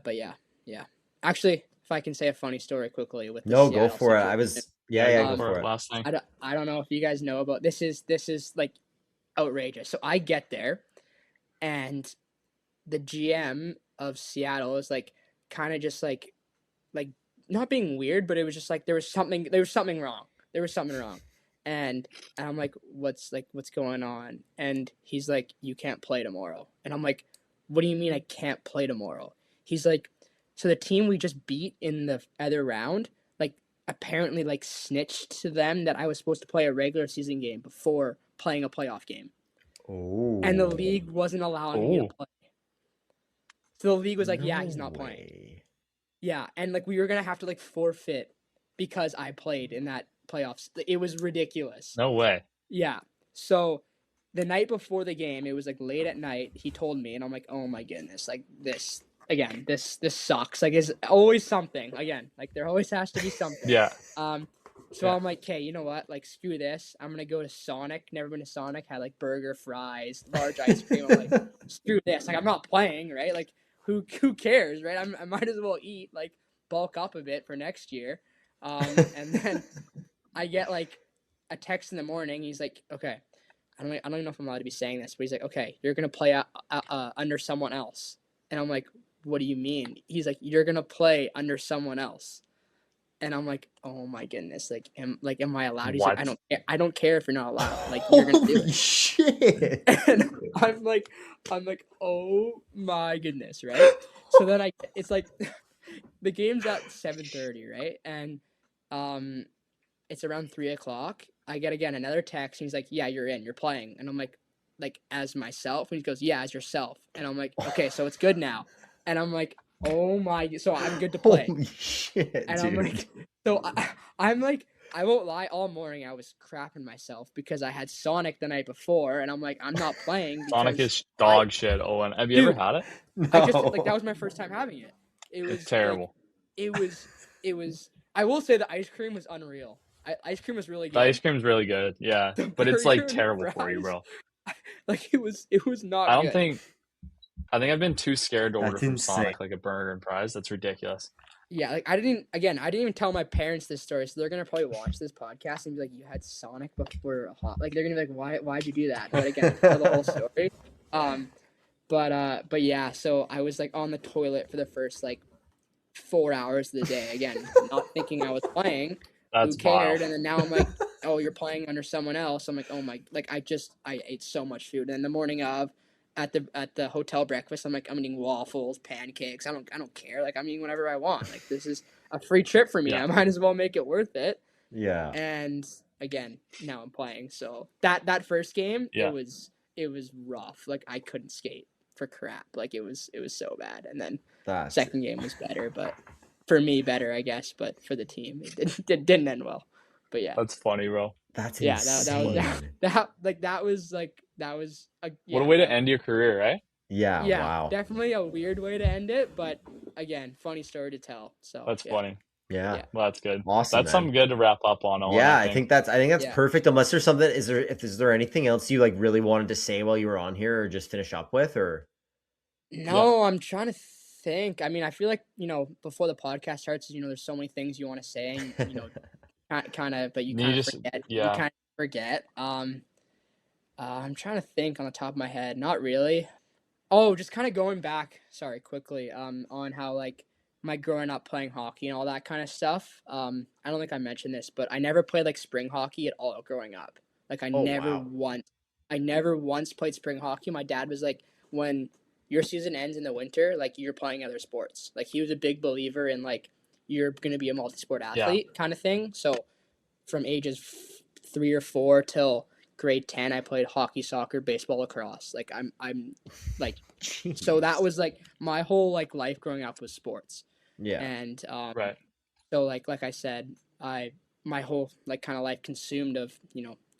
But yeah. Actually, if I can say a funny story quickly with the Seattle go for it. I was, go for it. Last thing. I don't know if you guys know about this is like outrageous. So I get there and the GM of Seattle is like kind of just like not being weird, but it was just like there was something wrong. There was something wrong. And I'm like, what's going on? And he's like, you can't play tomorrow. And I'm like, what do you mean I can't play tomorrow? He's like, so the team we just beat in the other round, like apparently like snitched to them that I was supposed to play a regular season game before playing a playoff game. Oh. And the league wasn't allowing me to play. So the league was like, yeah, he's not playing. Yeah, and like we were going to have to like forfeit because I played in that playoffs. It was ridiculous. No way. Yeah. So the night before the game, it was like late at night. He told me, and I'm like, oh my goodness, like this sucks. Like it's always something. Again, like there always has to be something. Yeah. So I'm like, okay, you know what? Like screw this. I'm gonna go to Sonic. Never been to Sonic. Had like burger, fries, large ice cream. I'm like, screw this. Like I'm not playing, right? Like who cares, right? I might as well eat, like bulk up a bit for next year. And then I get like a text in the morning. He's like, okay, I don't even know if I'm allowed to be saying this, but he's like, okay, you're going to play under someone else. And I'm like, what do you mean? He's like, you're going to play under someone else. And I'm like, oh my goodness. Like, am I allowed? He's like, I don't care if you're not allowed. Like, you're going to do it. Shit. And I'm like, oh my goodness. Right. So then it's like the game's at 7:30, right? And it's around 3:00. I get again another text, and he's like, "Yeah, you're in. You're playing." And I'm like as myself, and he goes, "Yeah, as yourself." And I'm like, "Okay, so it's good now." And I'm like, "Oh my!" So I'm good to play. Holy shit, and dude. I'm like, so I'm like, I won't lie. All morning I was crapping myself because I had Sonic the night before, and I'm like, I'm not playing. Sonic is dog shit, Owen. Have you ever had it? No. I just like that was my first time having it. It's terrible. Like, it was. I will say the ice cream was unreal. Ice cream was really good. The ice cream's really good, yeah, but it's like terrible for you, bro. Like it was not. I think I've been too scared to order That's from insane. Sonic like a burger and fries. That's ridiculous. Yeah, like I didn't even tell my parents this story, so they're gonna probably watch this podcast and be like, "You had Sonic before hot." Like they're gonna be like, "Why'd you do that?" But again, tell the whole story. But yeah, so I was like on the toilet for the first like 4 hours of the day. Again, not thinking I was playing. Who That's cared? wild. And then now I'm like, oh, you're playing under someone else. I'm like, oh my, like I ate so much food. And the morning of, at the hotel breakfast, I'm like, I'm eating waffles, pancakes. I don't care. Like I'm eating whatever I want. Like this is a free trip for me. Yeah. I might as well make it worth it. Yeah. And again, now I'm playing. So that first game, Yeah. it was rough. Like I couldn't skate for crap. Like it was so bad. And then That's second game was better, but for me better, I guess. But for the team, it didn't end well. But yeah, That's funny, bro. that's yeah, insane. that was What a way to end your career, right? Yeah, yeah, wow. definitely a weird way to end it, but again, funny story to tell. So That's funny. Yeah. Yeah. Well, that's good. Awesome, That's man. something good to wrap up on. Owen, Yeah, I I think. think that's Yeah. perfect. Unless there's something, is there anything else you like really wanted to say while you were on here or just finish up with, or No, I'm trying to think. I mean, I feel like, before the podcast starts, there's so many things you want to say and, kind of, but you You kind of just- forget. yeah. You kind of forget. I'm trying to think on the top of my head. Not really. Oh, just kind of going back, sorry, quickly, on how like my growing up playing hockey and all that kind of stuff. I don't think I mentioned this, but I never played like spring hockey at all growing up. Like Oh, wow. I never once played spring hockey. My dad was like, when your season ends in the winter, like you're playing other sports. Like he was a big believer in like you're gonna be a multi-sport athlete kind of thing. So from ages 3 or 4 till grade 10, I played hockey, soccer, baseball, lacrosse. Like I'm like, so that was like my whole like life growing up was sports. yeah. And Right. so like I said, my whole like kind of life consumed of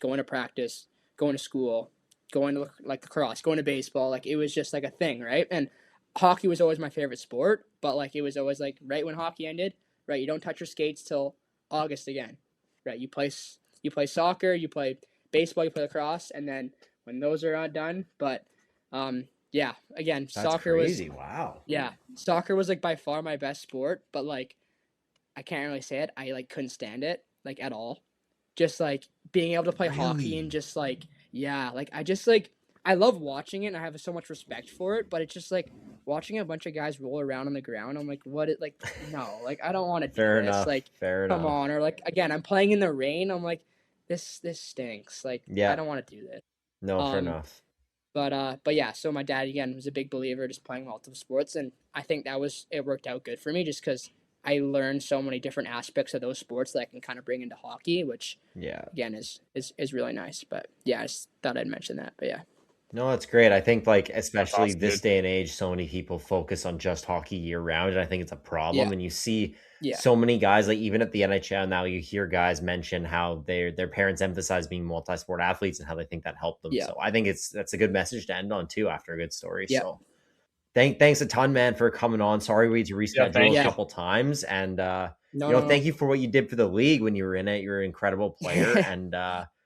going to practice, going to school, going to like lacrosse, going to baseball. Like it was just like a thing, right? And hockey was always my favorite sport, but like it was always like right when hockey ended, right? You don't touch your skates till August again, right? You play soccer, you play baseball, you play lacrosse, and then when those are done, but yeah, again, That's soccer crazy. was Wow. soccer was like by far my best sport, but like I can't really say it. I like couldn't stand it like at all. Just like being able to play hockey and just like like I just like I love watching it and I have so much respect for it, but it's just like watching a bunch of guys roll around on the ground. I'm like, what it like no, like I don't want to do Fair this. enough. Like Fair come enough. on, or like again, I'm playing in the rain. I'm like this stinks. Like Yeah. I don't want to do this. No, fair enough. But yeah, so my dad again was a big believer just playing multiple sports, and I think it worked out good for me just because I learned so many different aspects of those sports that I can kind of bring into hockey, which Yeah. again is really nice. But yeah, I just thought I'd mention that. But yeah, No, that's great. I think like especially awesome, this dude. day and age, so many people focus on just hockey year round, and I think it's a problem. Yeah. And you see Yeah. so many guys, like even at the NHL now, you hear guys mention how their parents emphasize being multi-sport athletes and how they think that helped them. Yeah. So I think that's a good message to end on too after a good story. Yeah. So thanks a ton, man, for coming on. Sorry we had to reschedule thank a you. couple times, and No. thank you for what you did for the league when you were in it. You're an incredible player, and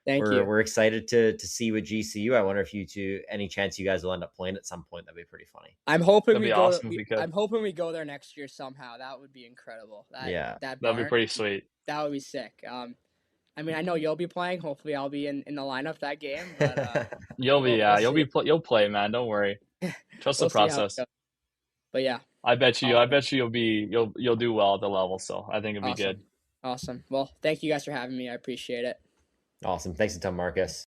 Thank you. we're excited to see what GCU. I wonder if any chance you guys will end up playing at some point. That'd be pretty funny. I'm hoping That'd we be go. awesome if we could. I'm hoping we go there next year somehow. That would be incredible. Yeah. That That'd be barn, pretty sweet. That would be sick. I mean, I know you'll be playing. Hopefully, I'll be in the lineup that game. But You'll play, man. Don't worry. Trust we'll the see how it process. goes. But yeah, I bet you you'll do well at the level. So I think it'll be good. Awesome. Well, thank you guys for having me. I appreciate it. Awesome. Thanks a ton, Marcus.